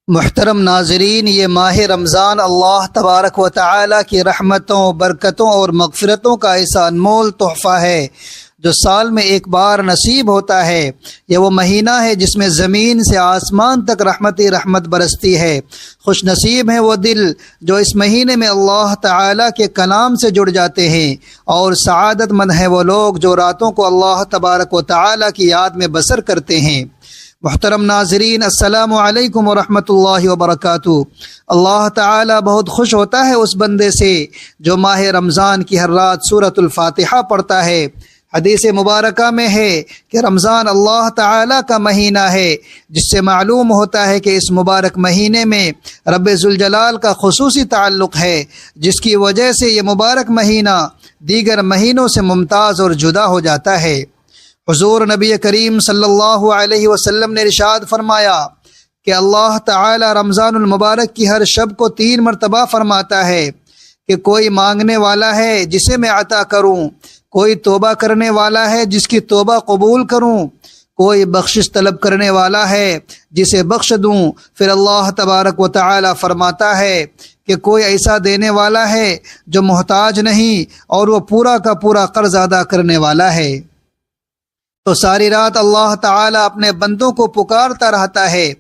محترم ناظرین، یہ ماہ رمضان اللہ تبارک و تعالی کی رحمتوں، برکتوں اور مغفرتوں کا ایسا انمول تحفہ ہے جو سال میں ایک بار نصیب ہوتا ہے۔ یہ وہ مہینہ ہے جس میں زمین سے آسمان تک رحمت برستی ہے۔ خوش نصیب ہیں وہ دل جو اس مہینے میں اللہ تعالی کے کلام سے جڑ جاتے ہیں، اور سعادت مند ہیں وہ لوگ جو راتوں کو اللہ تبارک و تعالی کی یاد میں بسر کرتے ہیں۔ محترم ناظرین، السلام علیکم ورحمۃ اللہ وبرکاتہ۔ اللہ تعالی بہت خوش ہوتا ہے اس بندے سے جو ماہ رمضان کی ہر رات سورۃ الفاتحہ پڑھتا ہے۔ حدیث مبارکہ میں ہے کہ رمضان اللہ تعالی کا مہینہ ہے، جس سے معلوم ہوتا ہے کہ اس مبارک مہینے میں رب ذوالجلال کا خصوصی تعلق ہے، جس کی وجہ سے یہ مبارک مہینہ دیگر مہینوں سے ممتاز اور جدا ہو جاتا ہے۔ حضور نبی کریم صلی اللہ علیہ وسلم نے ارشاد فرمایا کہ اللہ تعالی رمضان المبارک کی ہر شب کو 3 مرتبہ فرماتا ہے کہ کوئی مانگنے والا ہے جسے میں عطا کروں، کوئی توبہ کرنے والا ہے جس کی توبہ قبول کروں، کوئی بخشش طلب کرنے والا ہے جسے بخش دوں۔ پھر اللہ تبارک و تعالی فرماتا ہے کہ کوئی ایسا دینے والا ہے جو محتاج نہیں اور وہ پورا کا پورا قرض ادا کرنے والا ہے۔ تو ساری رات اللہ تعالی اپنے بندوں کو پکارتا رہتا ہے۔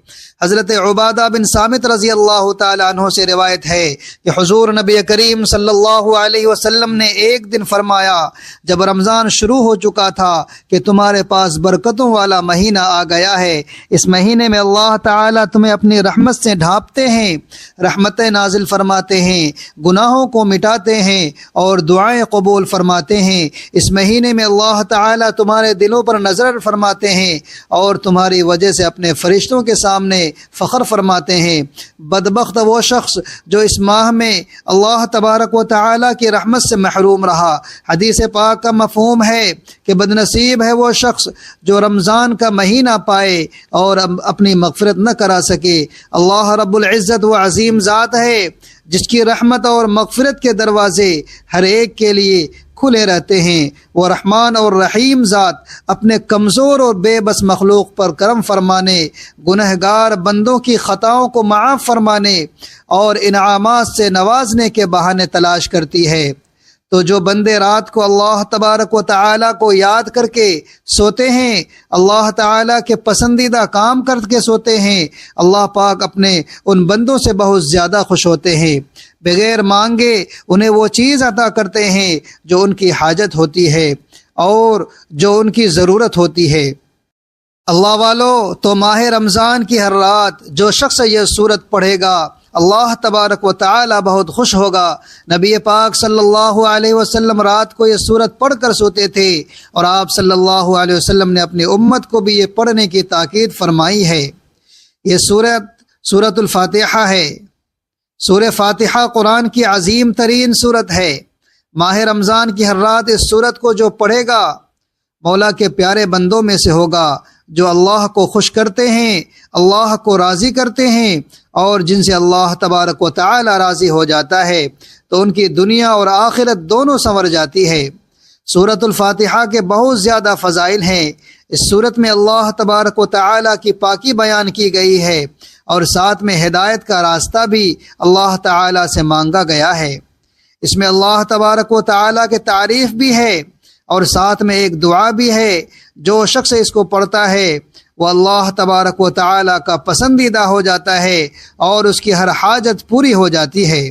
حضرت عبادہ بن صامت رضی اللہ تعالی عنہ سے روایت ہے کہ حضور نبی کریم صلی اللہ علیہ وسلم نے ایک دن فرمایا جب رمضان شروع ہو چکا تھا کہ تمہارے پاس برکتوں والا مہینہ آ گیا ہے۔ اس مہینے میں اللہ تعالی تمہیں اپنی رحمت سے ڈھانپتے ہیں، رحمتیں نازل فرماتے ہیں، گناہوں کو مٹاتے ہیں اور دعائیں قبول فرماتے ہیں۔ اس مہینے میں اللہ تعالی تمہارے دلوں پر نظر فرماتے ہیں اور تمہاری وجہ سے اپنے فرشتوں کے سامنے فخر فرماتے ہیں۔ بدبخت وہ شخص جو اس ماہ میں اللہ تبارک و تعالی کی رحمت سے محروم رہا۔ حدیث پاک کا مفہوم ہے کہ بد نصیب ہے وہ شخص جو رمضان کا مہینہ پائے اور اپنی مغفرت نہ کرا سکے۔ اللہ رب العزت وہ عظیم ذات ہے جس کی رحمت اور مغفرت کے دروازے ہر ایک کے لیے کھلے رہتے ہیں۔ وہ رحمان اور رحیم ذات اپنے کمزور اور بے بس مخلوق پر کرم فرمانے، گنہگار بندوں کی خطاؤں کو معاف فرمانے اور انعامات سے نوازنے کے بہانے تلاش کرتی ہے۔ تو جو بندے رات کو اللہ تبارک و تعالی کو یاد کر کے سوتے ہیں، اللہ تعالی کے پسندیدہ کام کر کے سوتے ہیں، اللہ پاک اپنے ان بندوں سے بہت زیادہ خوش ہوتے ہیں۔ بغیر مانگے انہیں وہ چیز عطا کرتے ہیں جو ان کی حاجت ہوتی ہے اور جو ان کی ضرورت ہوتی ہے۔ اللہ والو، تو ماہ رمضان کی ہر رات جو شخص یہ سورت پڑھے گا اللہ تبارک و تعالی بہت خوش ہوگا۔ نبی پاک صلی اللہ علیہ وسلم رات کو یہ سورت پڑھ کر سوتے تھے، اور آپ صلی اللہ علیہ وسلم نے اپنی امت کو بھی یہ پڑھنے کی تاکید فرمائی ہے۔ یہ سورت الفاتحہ ہے۔ سورہ فاتحہ قرآن کی عظیم ترین سورت ہے۔ ماہ رمضان کی ہر رات اس سورت کو جو پڑھے گا مولا کے پیارے بندوں میں سے ہوگا جو اللہ کو خوش کرتے ہیں، اللہ کو راضی کرتے ہیں، اور جن سے اللہ تبارک و تعالی راضی ہو جاتا ہے تو ان کی دنیا اور آخرت دونوں سنور جاتی ہے۔ سورۃ الفاتحہ کے بہت زیادہ فضائل ہیں۔ اس سورت میں اللہ تبارک و تعالی کی پاکی بیان کی گئی ہے، اور ساتھ میں ہدایت کا راستہ بھی اللہ تعالی سے مانگا گیا ہے۔ اس میں اللہ تبارک و تعالی کی تعریف بھی ہے، اور ساتھ میں ایک دعا بھی ہے۔ جو شخص اس کو پڑھتا ہے وہ اللہ تبارک و تعالی کا پسندیدہ ہو جاتا ہے اور اس کی ہر حاجت پوری ہو جاتی ہے۔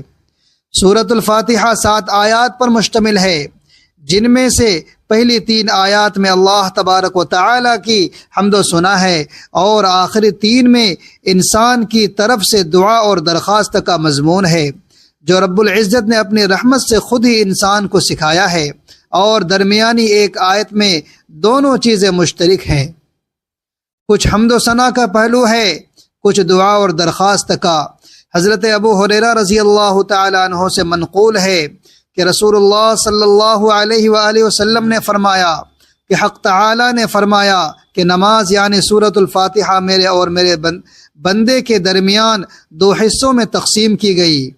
سورۃ الفاتحہ 7 آیات پر مشتمل ہے، جن میں سے پہلی 3 آیات میں اللہ تبارک و تعالی کی حمد و ثنا ہے، اور آخری 3 میں انسان کی طرف سے دعا اور درخواست کا مضمون ہے جو رب العزت نے اپنی رحمت سے خود ہی انسان کو سکھایا ہے، اور درمیانی ایک آیت میں دونوں چیزیں مشترک ہیں۔ کچھ حمد و ثنا کا پہلو ہے، کچھ دعا اور درخواست کا۔ حضرت ابو ہریرہ رضی اللہ تعالی عنہ سے منقول ہے کہ رسول اللہ صلی اللہ علیہ وآلہ وسلم نے فرمایا کہ حق تعالی نے فرمایا کہ نماز یعنی سورۃ الفاتحہ میرے اور میرے بندے کے درمیان 2 حصوں میں تقسیم کی گئی،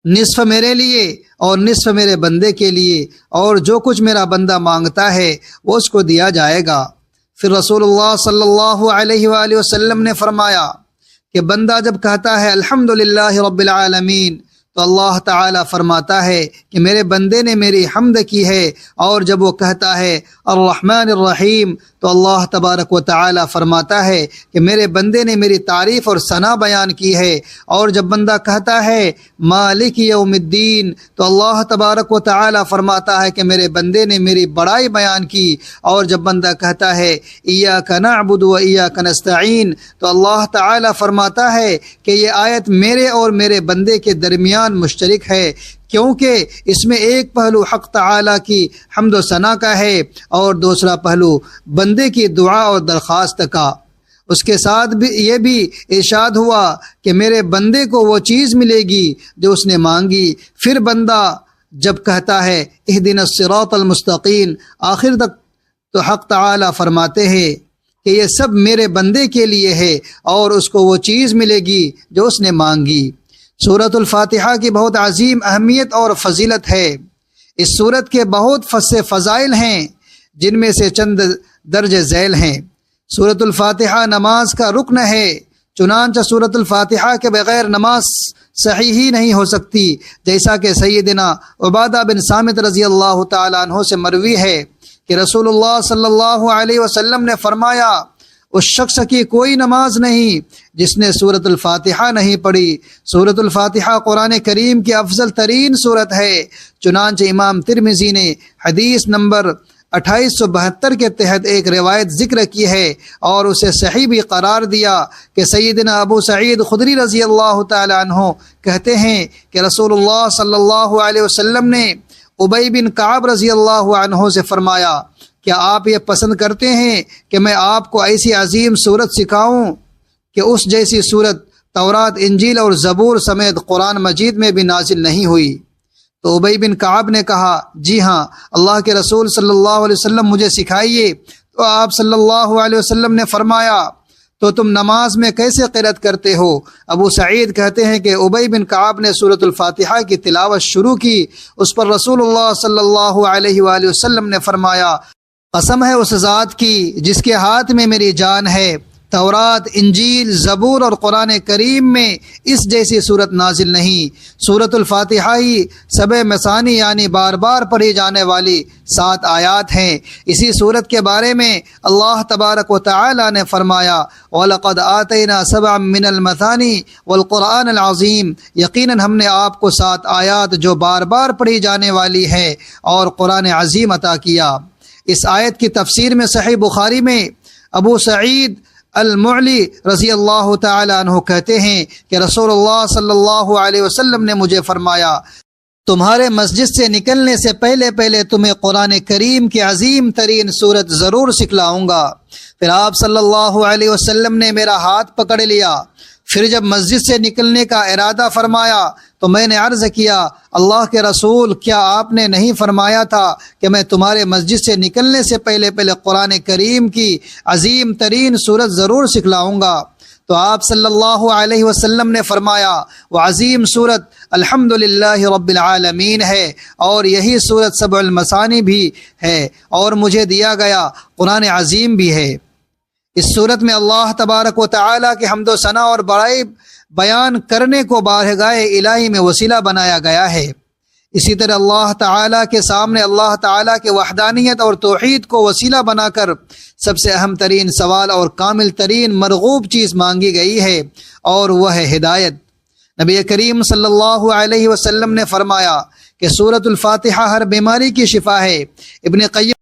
نصف میرے لیے اور نصف میرے بندے کے لیے، اور جو کچھ میرا بندہ مانگتا ہے وہ اس کو دیا جائے گا۔ پھر رسول اللہ صلی اللہ علیہ وآلہ وسلم نے فرمایا کہ بندہ جب کہتا ہے الحمدللہ رب العالمین تو اللہ تعالیٰ فرماتا ہے کہ میرے بندے نے میری حمد کی ہے، اور جب وہ کہتا ہے الرحمن الرحیم تو اللہ تبارک و تعالیٰ فرماتا ہے کہ میرے بندے نے میری تعریف اور ثنا بیان کی ہے، اور جب بندہ کہتا ہے مالک یوم الدین تو اللہ تبارک و تعالیٰ فرماتا ہے کہ میرے بندے نے میری بڑائی بیان کی، اور جب بندہ کہتا ہے ایاک نعبد و ایاک نستعین تو اللہ تعالیٰ فرماتا ہے کہ یہ آیت میرے اور میرے بندے کے درمیان مشترک ہے، کیونکہ اس میں ایک پہلو حق تعالیٰ کی حمد و ثنا کا ہے اور دوسرا پہلو بندے کی دعا اور درخواست کا۔ اس کے ساتھ بھی یہ بھی ارشاد ہوا کہ میرے بندے کو وہ چیز ملے گی جو اس نے مانگی۔ پھر بندہ جب کہتا ہے اہدنا الصراط المستقیم آخر تک تو حق تعالیٰ فرماتے ہیں کہ یہ سب میرے بندے کے لیے ہے اور اس کو وہ چیز ملے گی جو اس نے مانگی۔ سورۃ الفاتحہ کی بہت عظیم اہمیت اور فضیلت ہے۔ اس سورت کے بہت فضائل ہیں جن میں سے چند درج ذیل ہیں۔ سورۃ الفاتحہ نماز کا رکن ہے، چنانچہ سورۃ الفاتحہ کے بغیر نماز صحیح ہی نہیں ہو سکتی، جیسا کہ سیدنا عبادہ بن صامت رضی اللہ تعالیٰ عنہ سے مروی ہے کہ رسول اللہ صلی اللہ علیہ وسلم نے فرمایا اس شخص کی کوئی نماز نہیں جس نے سورۃ الفاتحہ نہیں پڑھی۔ سورۃ الفاتحہ قرآن کریم کی افضل ترین سورت ہے، چنانچہ امام ترمذی نے حدیث نمبر 2872 کے تحت ایک روایت ذکر کی ہے اور اسے صحیح بھی قرار دیا کہ سیدنا ابو سعید خدری رضی اللہ تعالی عنہ کہتے ہیں کہ رسول اللہ صلی اللہ علیہ وسلم نے ابی بن کعب رضی اللہ عنہ سے فرمایا کیا آپ یہ پسند کرتے ہیں کہ میں آپ کو ایسی عظیم صورت سکھاؤں کہ اس جیسی صورت تورات، انجیل اور زبور سمیت قرآن مجید میں بھی نازل نہیں ہوئی؟ تو ابی بن کعب نے کہا جی ہاں، اللہ کے رسول صلی اللہ علیہ وسلم مجھے سکھائیے۔ تو آپ صلی اللہ علیہ وسلم نے فرمایا تو تم نماز میں کیسے قرأت کرتے ہو؟ ابو سعید کہتے ہیں کہ ابی بن کعب نے سورۃ الفاتحہ کی تلاوت شروع کی، اس پر رسول اللہ صلی اللہ علیہ وآلہ وسلم نے فرمایا قسم ہے اس ذات کی جس کے ہاتھ میں میری جان ہے، تورات، انجیل، زبور اور قرآن کریم میں اس جیسی صورت نازل نہیں۔ سورۃ الفاتحہ ہی سبع مثانی یعنی بار بار پڑھی جانے والی 7 آیات ہیں۔ اسی صورت کے بارے میں اللہ تبارک و تعالی نے فرمایا وَلَقَدْ آتَيْنَا سَبْعًا مِّنَ الْمَثَانِي وَالْقُرْآنِ الْعَظِيمِ، یقیناً ہم نے آپ کو 7 آیات جو بار بار پڑھی جانے والی ہے اور قرآن عظیم عطا کیا۔ اس آیت کی تفسیر میں صحیح بخاری میں ابو سعید المعلی رضی اللہ تعالی عنہ کہتے ہیں کہ رسول اللہ صلی اللہ علیہ وسلم نے مجھے فرمایا تمہارے مسجد سے نکلنے سے پہلے تمہیں قرآن کریم کی عظیم ترین صورت ضرور سکھلاؤں گا۔ پھر آپ صلی اللہ علیہ وسلم نے میرا ہاتھ پکڑ لیا، پھر جب مسجد سے نکلنے کا ارادہ فرمایا تو میں نے عرض کیا اللہ کے رسول کیا آپ نے نہیں فرمایا تھا کہ میں تمہارے مسجد سے نکلنے سے پہلے قرآن کریم کی عظیم ترین صورت ضرور سکھلاؤں گا؟ تو آپ صلی اللہ علیہ وسلم نے فرمایا وہ عظیم صورت الحمدللہ رب العالمین ہے، اور یہی صورت سبع المثانی بھی ہے، اور مجھے دیا گیا قرآن عظیم بھی ہے۔ اس صورت میں اللہ تبارک و تعالی کے حمد و ثنا اور بڑائی بیان کرنے کو بارگاہ الہی میں وسیلہ بنایا گیا ہے۔ اسی طرح اللہ تعالیٰ کے سامنے اللہ تعالیٰ کے وحدانیت اور توحید کو وسیلہ بنا کر سب سے اہم ترین سوال اور کامل ترین مرغوب چیز مانگی گئی ہے، اور وہ ہے ہدایت۔ نبی کریم صلی اللہ علیہ وسلم نے فرمایا کہ سورۃ الفاتحہ ہر بیماری کی شفا ہے۔ ابن قیم